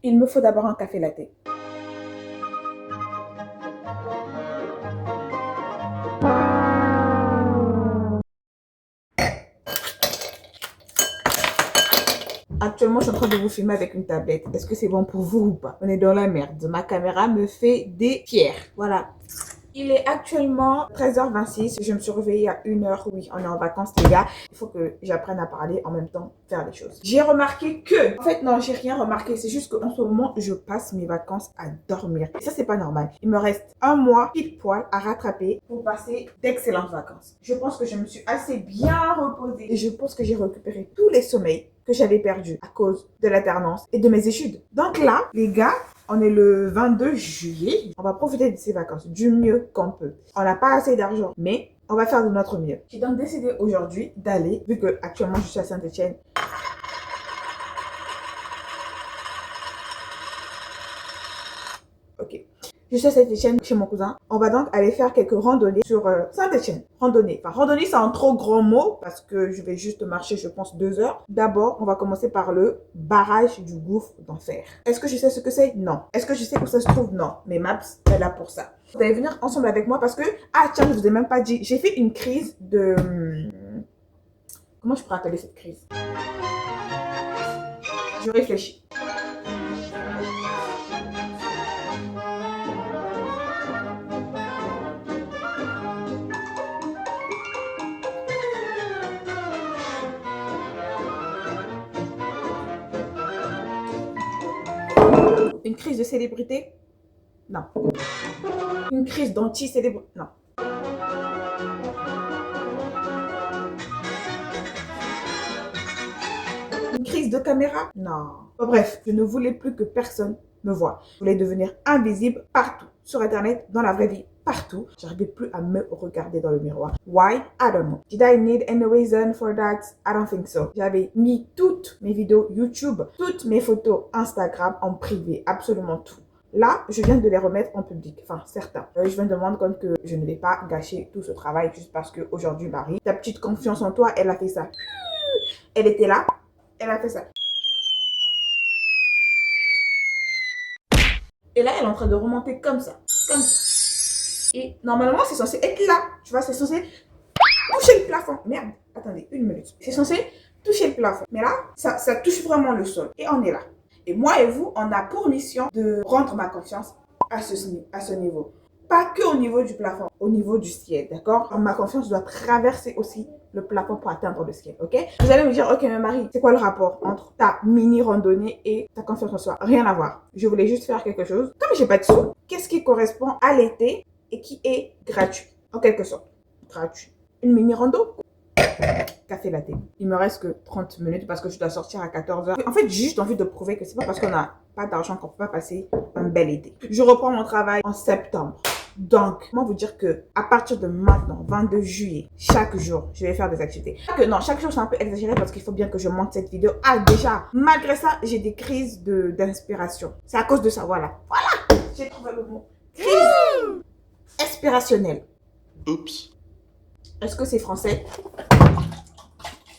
il me faut d'abord un café latte. Actuellement, je suis en train de vous filmer avec une tablette. Est-ce que c'est bon pour vous ou pas? On est dans la merde. Ma caméra me fait des pierres. Voilà. Il est actuellement 13h26. Je me suis réveillée à 1h. Oui, on est en vacances, les gars. Il faut que j'apprenne à parler en même temps, faire les choses. J'ai remarqué que... En fait, non, j'ai rien remarqué. C'est juste qu'en ce moment, je passe mes vacances à dormir. Et ça, c'est pas normal. Il me reste un mois pile poil à rattraper pour passer d'excellentes vacances. Je pense que je me suis assez bien reposée. Et je pense que j'ai récupéré tous les sommeils que j'avais perdus à cause de l'alternance et de mes études. Donc là, les gars, on est le 22 juillet. On va profiter de ces vacances du mieux qu'on peut. On n'a pas assez d'argent, mais on va faire de notre mieux. J'ai donc décidé aujourd'hui d'aller, vu que actuellement je suis à Saint-Etienne. Ok. Je suis à Saint-Etienne chez mon cousin. On va donc aller faire quelques randonnées sur Saint-Etienne. Randonnée. Enfin, randonnée, c'est un trop grand mot parce que je vais juste marcher, je pense, 2 heures. D'abord, on va commencer par le barrage du gouffre d'enfer. Est-ce que je sais ce que c'est? Non. Est-ce que je sais où ça se trouve? Non. Mais Maps est là pour ça. Vous allez venir ensemble avec moi parce que... Ah, tiens, je vous ai même pas dit. J'ai fait une crise de... Comment je pourrais appeler cette crise? Je réfléchis. Une crise de célébrité? Non. Une crise d'anti-célébrité? Non. Une crise de caméra? Non. Bref, je ne voulais plus que personne me voie. Je voulais devenir invisible partout. Sur Internet, dans la vraie vie, partout. J'arrivais plus à me regarder dans le miroir. Why? I don't know. Did I need any reason for that? I don't think so. J'avais mis toutes mes vidéos YouTube, toutes mes photos Instagram en privé, absolument tout. Là, je viens de les remettre en public. Enfin, certains. Je me demande compte que je ne vais pas gâcher tout ce travail juste parce qu'aujourd'hui, Marie, ta petite confiance en toi, elle a fait ça. Elle était là, elle a fait ça. Et là, elle est en train de remonter comme ça. Comme ça. Et normalement, c'est censé être là. Tu vois, c'est censé toucher le plafond. Merde, attendez, 1 minute. C'est censé toucher le plafond. Mais là, ça touche vraiment le sol. Et on est là. Et moi et vous, on a pour mission de rendre ma confiance à ce niveau. Pas que au niveau du plafond, au niveau du ciel, d'accord? Ma confiance doit traverser aussi le plafond pour atteindre le ciel, ok? Vous allez me dire, ok, mais Marie, c'est quoi le rapport entre ta mini randonnée et ta confiance en soi? Rien à voir. Je voulais juste faire quelque chose. Comme j'ai pas de sous, qu'est-ce qui correspond à l'été et qui est gratuit? En quelque sorte, gratuit. Une mini rando? Café latte. Il me reste que 30 minutes parce que je dois sortir à 14h. En fait, j'ai juste envie de prouver que c'est pas parce qu'on n'a pas d'argent qu'on peut pas passer un bel été. Je reprends mon travail en septembre. Donc, comment vous dire que à partir de maintenant, 22 juillet, chaque jour, je vais faire des activités. Non, chaque jour, c'est un peu exagéré parce qu'il faut bien que je monte cette vidéo. Ah, déjà, malgré ça, j'ai des crises d'inspiration. C'est à cause de ça, voilà. Voilà, j'ai trouvé le mot. Crise inspirationnelle. Oups. Est-ce que c'est français?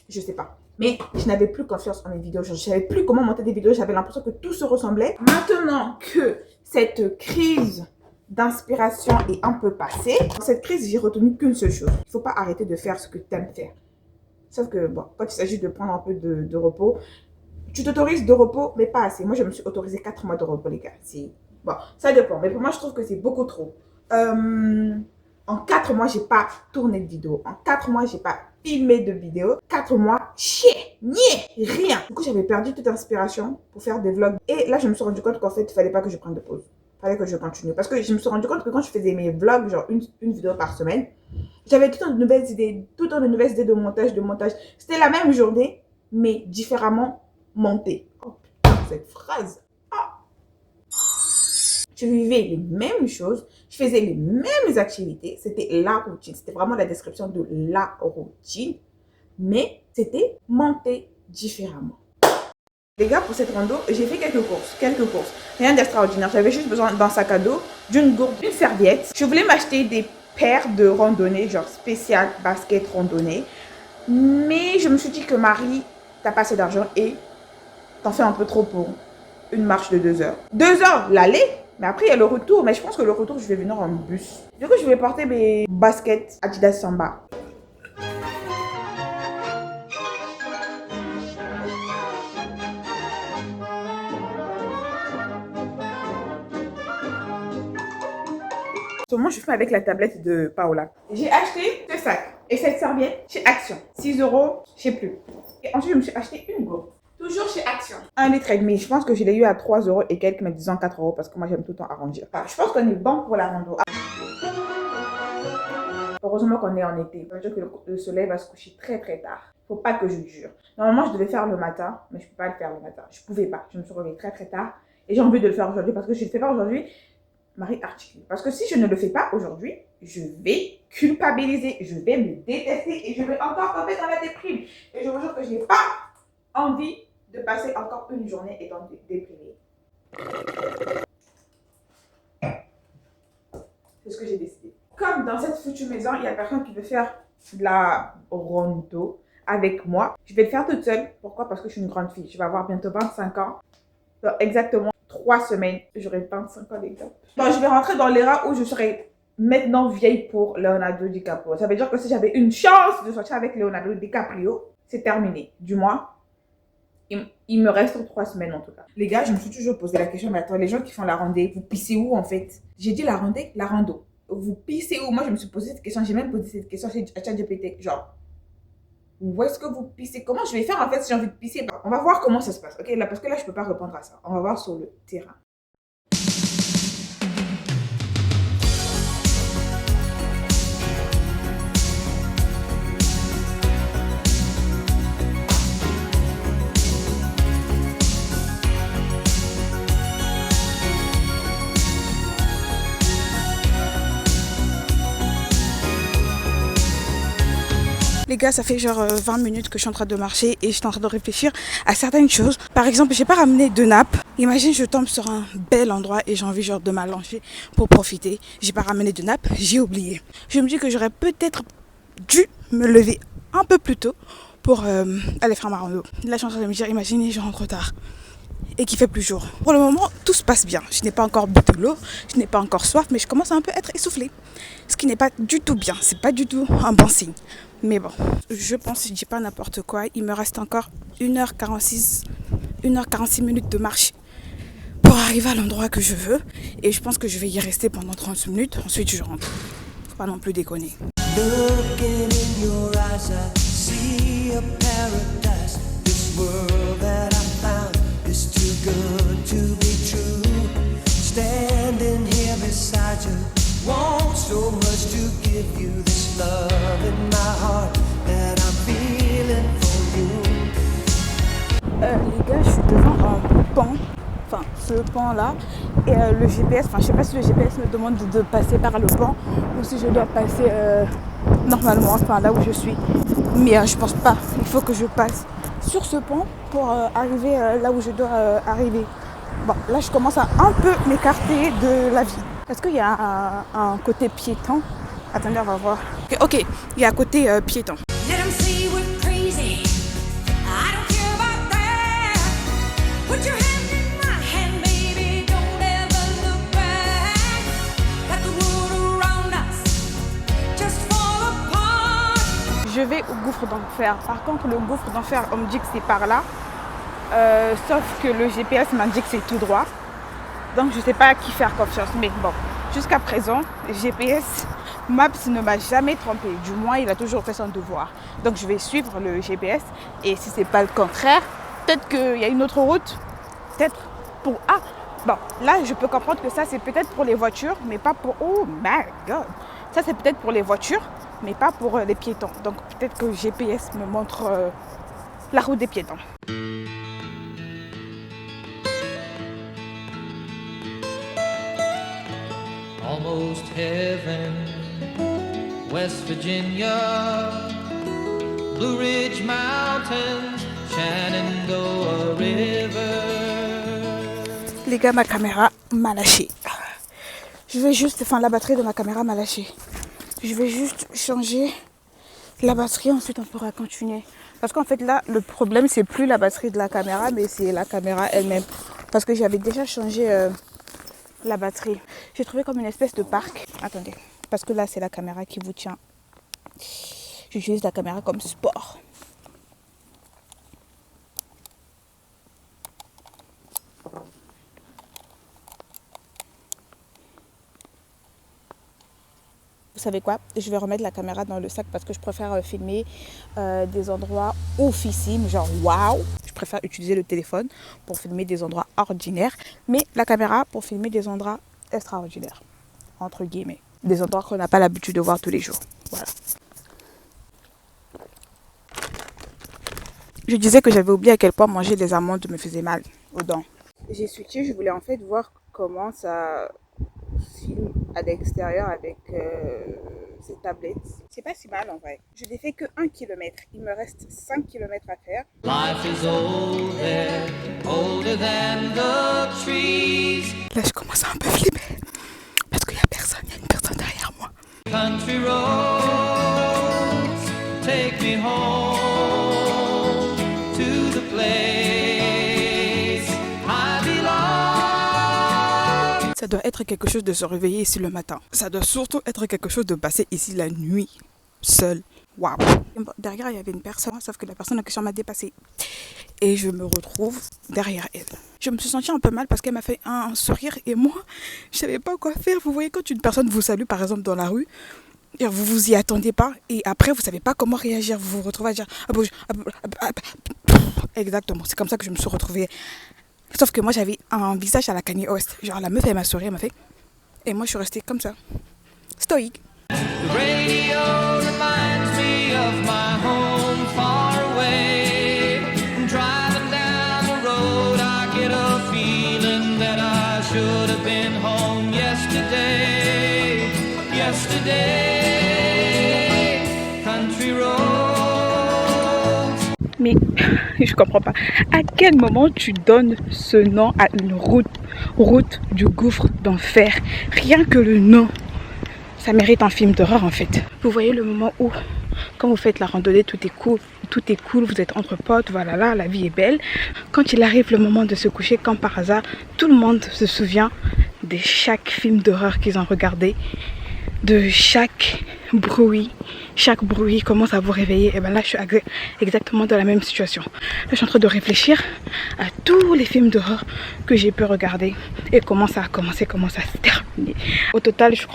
Je sais pas. Mais je n'avais plus confiance en mes vidéos. Je ne savais plus comment monter des vidéos. J'avais l'impression que tout se ressemblait. Maintenant que cette crise d'inspiration est un peu passée, dans cette crise, j'ai retenu qu'une seule chose. Il ne faut pas arrêter de faire ce que tu aimes faire. Sauf que, bon, quand il s'agit de prendre un peu de repos, tu t'autorises de repos, mais pas assez. Moi, je me suis autorisé 4 mois de repos, les gars. Bon, ça dépend. Mais pour moi, je trouve que c'est beaucoup trop. En 4 mois, j'ai pas tourné de vidéo. En 4 mois, j'ai pas filmé de vidéo. 4 mois, chier, niais, rien. Du coup, j'avais perdu toute inspiration pour faire des vlogs. Et là, je me suis rendu compte qu'en fait, il fallait pas que je prenne de pause. Il fallait que je continue. Parce que je me suis rendu compte que quand je faisais mes vlogs, genre une vidéo par semaine, j'avais tout le temps de nouvelles idées, de montage. C'était la même journée, mais différemment montée. Oh putain, cette phrase. Je vivais les mêmes choses, je faisais les mêmes activités, c'était la routine, c'était vraiment la description de la routine, mais c'était monté différemment. Les gars, pour cette rando, j'ai fait quelques courses, rien d'extraordinaire. J'avais juste besoin d'un sac à dos, d'une gourde, d'une serviette. Je voulais m'acheter des paires de randonnées, genre spéciales basket randonnée, mais je me suis dit que Marie, t'as pas assez d'argent et t'en fais un peu trop pour une marche de 2 heures. 2 heures l'aller, mais après il y a le retour. Mais je pense que le retour, je vais venir en bus. Du coup, je vais porter mes baskets Adidas Samba. Moi, je fais avec la tablette de Paola. J'ai acheté ce sac et cette serviette chez Action. 6 euros, je sais plus. Et ensuite, je me suis acheté une gourde. Toujours chez Action. 1,5 litre. Je pense que je l'ai eu à 3 euros et quelques, mais disons 4 euros parce que moi, j'aime tout le temps arrondir. Enfin, je pense qu'on est bon pour la rando. Heureusement qu'on est en été. Ça veut dire que le soleil va se coucher très très tard. Faut pas que je jure. Normalement, je devais faire le matin, mais je peux pas le faire le matin. Je pouvais pas. Je me suis réveillée très très tard. Et j'ai envie de le faire aujourd'hui parce que je ne le fais pas aujourd'hui. Marie articule. Parce que si je ne le fais pas aujourd'hui, je vais culpabiliser, je vais me détester et je vais encore tomber dans la déprime. Et je vous jure que je n'ai pas envie de passer encore une journée étant déprimée. C'est ce que j'ai décidé. Comme dans cette foutue maison, il y a personne qui veut faire de la rando avec moi, je vais le faire toute seule. Pourquoi? Parce que je suis une grande fille. Je vais avoir bientôt 25 ans. Donc, exactement 3 semaines, j'aurai 25 ans, les gars. Donc, je vais rentrer dans l'ère où je serai maintenant vieille pour Leonardo DiCaprio. Ça veut dire que si j'avais une chance de sortir avec Leonardo DiCaprio, c'est terminé. Du moins, il me reste 3 semaines en tout cas. Les gars, je me suis toujours posé la question, mais attends, les gens qui font la randée, vous pissez où en fait? J'ai dit la randée, la rando. Vous pissez où? Moi, je me suis posé cette question, j'ai même posé cette question chez ChatGPT. Genre, où est-ce que vous pissez? Comment je vais faire en fait si j'ai envie de pisser? On va voir comment ça se passe, ok? Là, parce que là, je peux pas répondre à ça. On va voir sur le terrain. Les gars, ça fait genre 20 minutes que je suis en train de marcher et je suis en train de réfléchir à certaines choses. Par exemple, j'ai pas ramené de nappe. Imagine, je tombe sur un bel endroit et j'ai envie genre de m'allonger pour profiter. J'ai pas ramené de nappe, j'ai oublié. Je me dis que j'aurais peut-être dû me lever un peu plus tôt pour aller faire ma rando. Là, je suis en train de me dire, imaginez, je rentre tard et qu'il fait plus jour. Pour le moment, tout se passe bien. Je n'ai pas encore bu de l'eau, je n'ai pas encore soif, mais je commence à un peu être essoufflée. Ce qui n'est pas du tout bien, c'est pas du tout un bon signe. Mais bon, je pense, je dis pas n'importe quoi, il me reste encore 1h46 minutes de marche pour arriver à l'endroit que je veux. Et je pense que je vais y rester pendant 30 minutes, ensuite je rentre. Faut pas non plus déconner. Looking in your eyes, I see a paradise. This world that I found is too good to be true. Standing here beside you, want so much to give you this love in my heart that I'm feeling for you. Les gars, je suis devant un pont, enfin ce pont là, et le GPS, enfin je sais pas si le GPS me demande de passer par le pont ou si je dois passer normalement, enfin là où je suis. Mais je pense pas, il faut que je passe sur ce pont pour arriver là où je dois arriver. Bon, là je commence à un peu m'écarter de la ville. Est-ce qu'il y a un côté piéton? Attendez, on va voir. Ok, il y a un côté piéton. Je vais au gouffre d'enfer. Par contre, le gouffre d'enfer, on me dit que c'est par là. Sauf que le GPS m'indique que c'est tout droit. Donc je ne sais pas à qui faire confiance. Mais bon, jusqu'à présent, GPS Maps ne m'a jamais trompé. Du moins, il a toujours fait son devoir. Donc je vais suivre le GPS. Et si ce n'est pas le contraire, peut-être qu'il y a une autre route. Peut-être pour... Ah, bon, là je peux comprendre que ça c'est peut-être pour les voitures, mais pas pour... Oh my God. Ça c'est peut-être pour les voitures, mais pas pour les piétons. Donc peut-être que GPS me montre la route des piétons. Almost heaven, West Virginia, Blue Ridge Mountains, Shenandoah River. Les gars, ma caméra m'a lâché. Je vais juste, enfin la batterie de ma caméra m'a lâché. Je vais juste changer la batterie, ensuite on pourra continuer. Parce qu'en fait là, le problème c'est plus la batterie de la caméra, mais c'est la caméra elle-même. parce que j'avais déjà changé la batterie. J'ai trouvé comme une espèce de parc. Attendez, parce que là c'est la caméra qui vous tient. J'utilise la caméra comme support. Vous savez quoi? Je vais remettre la caméra dans le sac parce que je préfère filmer des endroits oufissimes, genre waouh. Je préfère utiliser le téléphone pour filmer des endroits ordinaires, mais la caméra pour filmer des endroits extraordinaires, entre guillemets. Des endroits qu'on n'a pas l'habitude de voir tous les jours. Voilà. Je disais que j'avais oublié à quel point manger des amandes me faisait mal aux dents. J'ai switché, je voulais en fait voir comment ça filme à l'extérieur avec ces tablettes. C'est pas si mal en vrai. Je n'ai fait que 1 km. Il me reste 5 km à faire. Life is older, older than the trees. Là, je commence à un peu flipper. Parce qu'il n'y a personne, il y a une personne derrière moi. Country roads, take me home to the place I belong. Ça doit être quelque chose de se réveiller ici le matin. Ça doit surtout être quelque chose de passer ici la nuit, seul. Waouh. Derrière, il y avait une personne, sauf que la personne en question m'a dépassée. Et je me retrouve derrière elle. Je me suis sentie un peu mal parce qu'elle m'a fait un sourire et moi, je savais pas quoi faire. Vous voyez, quand une personne vous salue, par exemple, dans la rue, et vous vous y attendez pas, et après, vous savez pas comment réagir. Vous vous retrouvez à dire... Exactement, c'est comme ça que je me suis retrouvée. Sauf que moi, j'avais un visage à la Kanye West. Genre, la meuf, elle m'a souri, elle m'a fait... Et moi, je suis restée comme ça, stoïque. The radio reminds me of my home far away. Driving down the road, I get a feeling that I should have been home yesterday. Yesterday, country roads. Mais je comprends pas. À quel moment tu donnes ce nom à une route du gouffre d'enfer? Rien que le nom. Ça mérite un film d'horreur en fait. Vous voyez le moment où, quand vous faites la randonnée, tout est cool, vous êtes entre potes, voilà, là, la vie est belle. Quand il arrive le moment de se coucher, comme par hasard, tout le monde se souvient de chaque film d'horreur qu'ils ont regardé, de chaque bruit commence à vous réveiller. Et bien là, je suis exactement dans la même situation. Là, je suis en train de réfléchir à tous les films d'horreur que j'ai pu regarder et comment ça a commencé, comment ça s'est terminé. Au total, je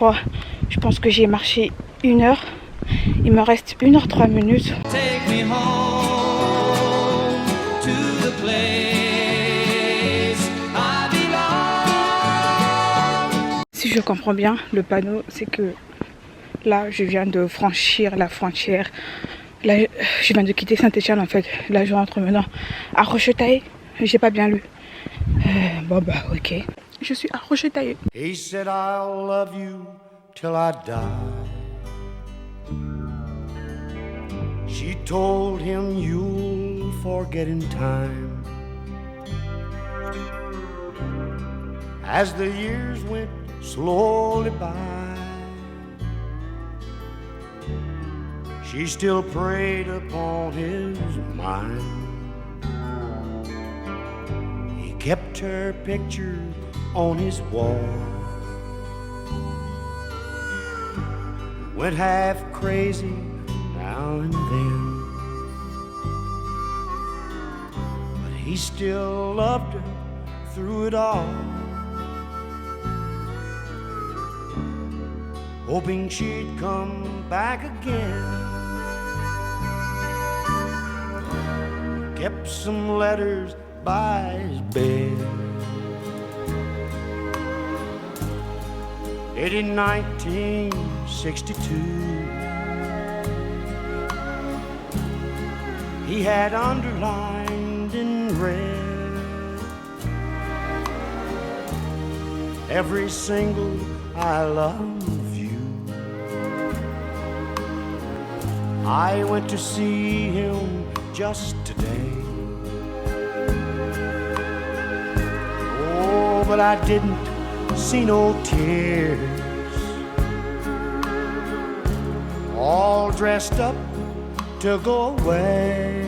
pense que j'ai marché 1 heure. Il me reste 1 heure 3 minutes. Take me home to the place I belong. Si je comprends bien, le panneau, c'est que là, je viens de franchir la frontière. Là, je viens de quitter Saint-Étienne en fait. Là, je rentre maintenant à Rochetaille. J'ai pas bien lu. Bon bah ok. Je suis à Rochetaille. He said I'll love you till I die. She told him you'll forget in time. As the years went slowly by, she still preyed upon his mind. He kept her picture on his wall, went half crazy now and then, but he still loved her through it all, hoping she'd come back again. Kept some letters by his bed, dated 1962. He had underlined in red every single I love you. I went to see him just today. Oh, but I didn't see no tears. All dressed up to go away.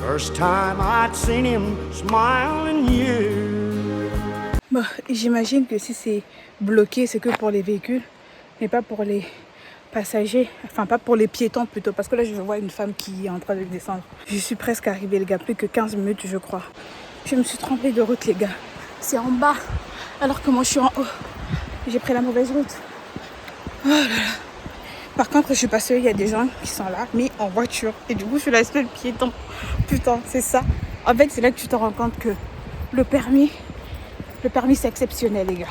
First time I'd seen him smile in years. Bon, j'imagine que si c'est bloqué, c'est que pour les véhicules, mais pas pour les passagers, enfin pas pour les piétons plutôt, parce que là je vois une femme qui est en train de descendre. Je suis presque arrivée les gars, plus que 15 minutes je crois. Je me suis trompée de route les gars. C'est en bas, alors que moi je suis en haut. J'ai pris la mauvaise route. Oh là là. Par contre je suis pas sûre, il y a des gens qui sont là, mais en voiture. Et du coup je suis la seule piéton. Putain, c'est ça. En fait c'est là que tu te rends compte que le permis c'est exceptionnel les gars.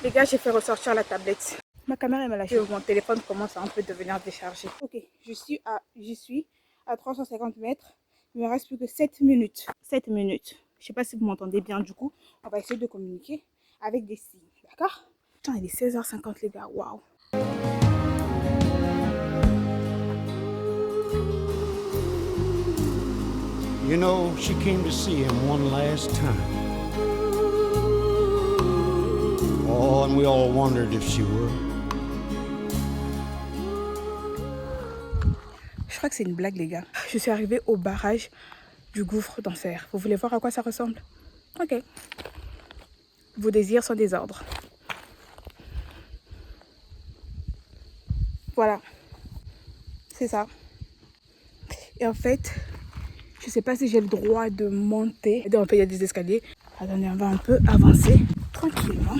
Les gars, j'ai fait ressortir la tablette. Ma caméra m'a lâché. Mon téléphone commence à un peu devenir déchargé. Ok, j'y suis à 350 mètres. Il me reste plus que 7 minutes. 7 minutes. Je sais pas si vous m'entendez bien du coup. On va essayer de communiquer avec des signes. D'accord? Putain, il est 16h50 les gars. Waouh. You know, she came to see him one last time. Oh, and we all wondered if she would. Je crois que c'est une blague les gars. Je suis arrivée au barrage du gouffre d'enfer. Vous voulez voir à quoi ça ressemble? Ok. Vos désirs sont des ordres. Voilà. C'est ça. Et en fait, je sais pas si j'ai le droit de monter. En fait, il y a des escaliers. Attendez, on va un peu avancer tranquillement.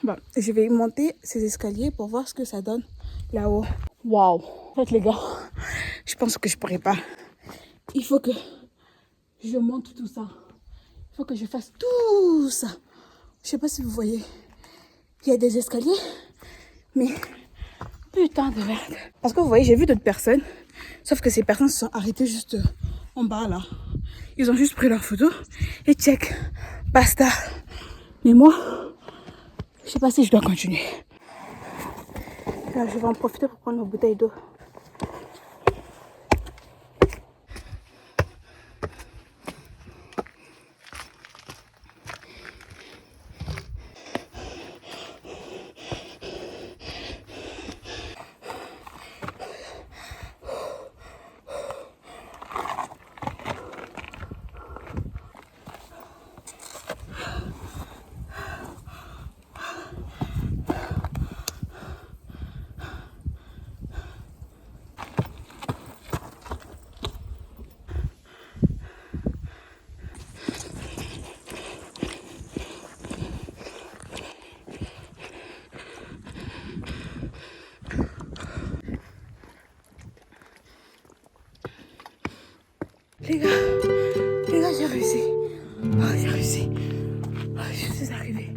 Bon, je vais monter ces escaliers pour voir ce que ça donne là-haut. Waouh. En fait, les gars, je pense que je pourrais pas. Il faut que je monte tout ça. Il faut que je fasse tout ça. Je sais pas si vous voyez. Il y a des escaliers, mais putain de merde. Parce que vous voyez, j'ai vu d'autres personnes, sauf que ces personnes se sont arrêtées juste en bas là. Ils ont juste pris leur photo et check, basta. Mais moi, je sais pas si je dois continuer. Là, je vais en profiter pour prendre ma bouteille d'eau. Les gars, j'ai réussi. Oh, j'ai réussi. Oh, je suis arrivée.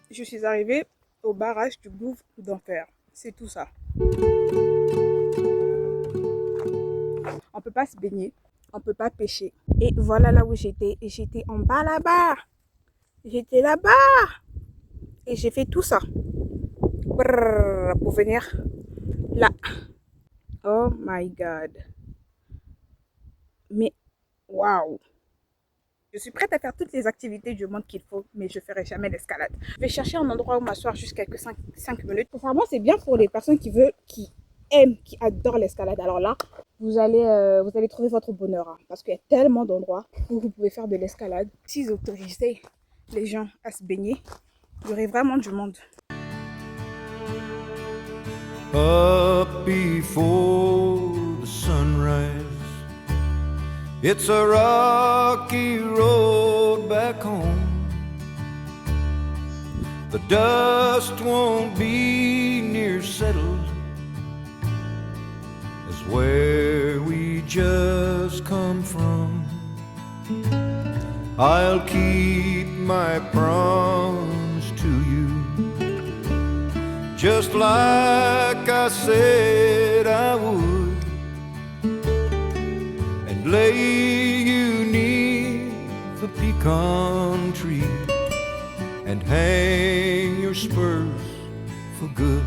Je suis arrivée au barrage du gouffre d'enfer. C'est tout ça. On peut pas se baigner, on peut pas pêcher. Et voilà là où j'étais. Et j'étais en bas là-bas. J'étais là-bas. Et j'ai fait tout ça. Brrr, pour venir là. Oh my god. Mais waouh. Je suis prête à faire toutes les activités du monde qu'il faut, mais je ne ferai jamais l'escalade. Je vais chercher un endroit où m'asseoir juste quelques 5 minutes. Sincèrement, c'est bien pour les personnes qui veulent, qui aiment, qui adorent l'escalade. Alors là, vous allez trouver votre bonheur. Hein, parce qu'il y a tellement d'endroits où vous pouvez faire de l'escalade. S'ils autorisaient les gens à se baigner, il y aurait vraiment du monde. Up before the sunrise, It's a rocky road back home. The dust won't be near settled as where we just come from. I'll keep my promise to you, just like I said I would, and lay you neath the pecan tree and hang your spurs for good.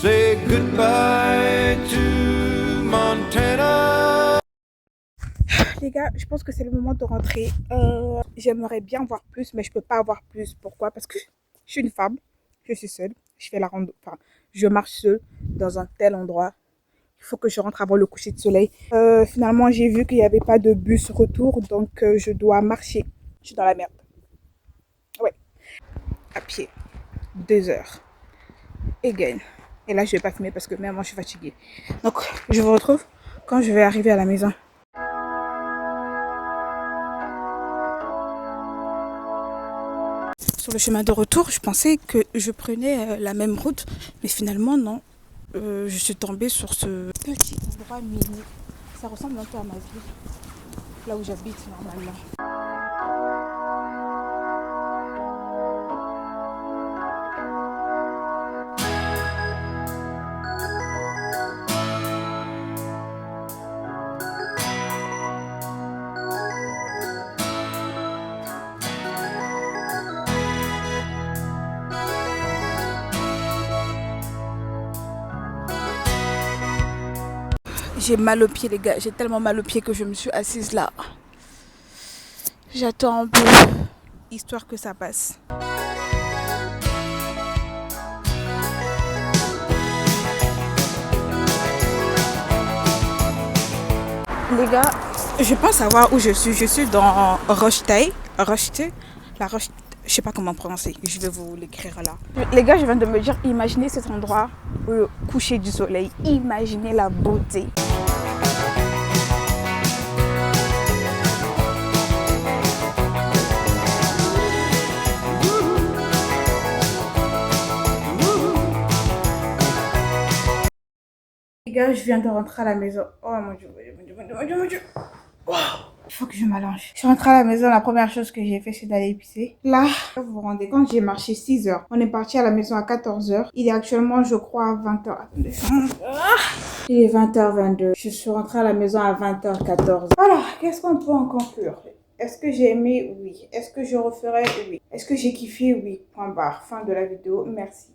Say goodbye to Montana. Les gars, je pense que c'est le moment de rentrer. J'aimerais bien voir plus, mais je peux pas avoir plus. Pourquoi? Parce que je suis une femme, je suis seule, je fais la rando, enfin, je marche seule dans un tel endroit. Il faut que je rentre avant le coucher de soleil. Finalement, j'ai vu qu'il n'y avait pas de bus retour, donc je dois marcher. Je suis dans la merde. Ouais, à pied, 2 heures. Again. Et là, je vais pas filmer parce que même moi, je suis fatiguée. Donc, je vous retrouve quand je vais arriver à la maison. Sur le chemin de retour, je pensais que je prenais la même route, mais finalement non. Je suis tombée sur ce petit endroit mini. Ça ressemble un peu à ma ville, là où j'habite normalement. J'ai mal aux pieds les gars, j'ai tellement mal aux pieds que je me suis assise là. J'attends un peu, histoire que ça passe. Les gars, je pense savoir où je suis. Je suis dans Rochetaille. La Roche, je sais pas comment prononcer. Je vais vous l'écrire là. Les gars, je viens de me dire, imaginez cet endroit au coucher du soleil. Imaginez la beauté. Les gars, je viens de rentrer à la maison. Oh mon dieu, mon dieu. Wow. Il faut que je m'allonge. Je suis rentrée à la maison, la première chose que j'ai fait, c'est d'aller épicer. Là, vous vous rendez compte, j'ai marché 6 heures. On est parti à la maison à 14 heures. Il est actuellement, je crois, à 20 heures. Attendez. Il est 20h22. Je suis rentrée à la maison à 20h14. Alors, qu'est-ce qu'on peut en conclure? Est-ce que j'ai aimé? Oui. Est-ce que je referai? Oui. Est-ce que j'ai kiffé? Oui. Point barre. Fin de la vidéo. Merci.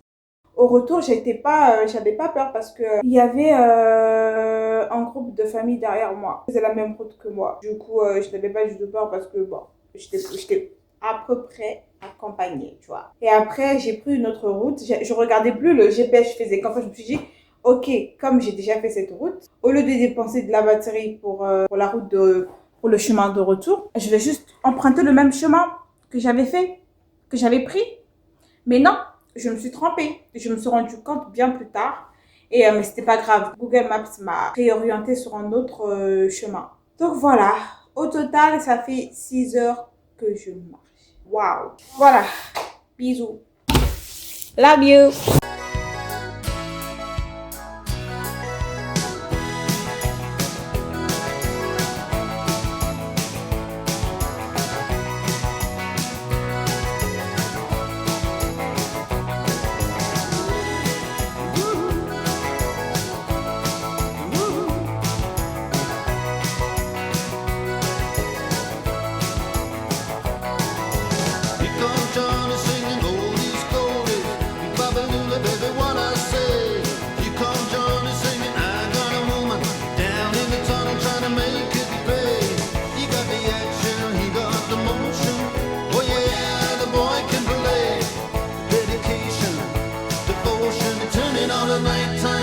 Au retour, j'avais pas peur parce que il y avait un groupe de famille derrière moi. Ils faisaient la même route que moi. Du coup, je n'avais pas du tout peur parce que bon, j'étais à peu près accompagnée, tu vois. Et après, j'ai pris une autre route. Je regardais plus le GPS, je faisais qu'enfin, je me suis dit, ok, comme j'ai déjà fait cette route, au lieu de dépenser de la batterie pour la route pour le chemin de retour, je vais juste emprunter le même chemin que j'avais fait, que j'avais pris. Mais non. Je me suis trompée. Je me suis rendu compte bien plus tard. Mais c'était pas grave. Google Maps m'a réorienté sur un autre chemin. Donc voilà. Au total, ça fait 6 heures que je marche. Waouh. Voilà. Bisous. Love you. all the nighttime.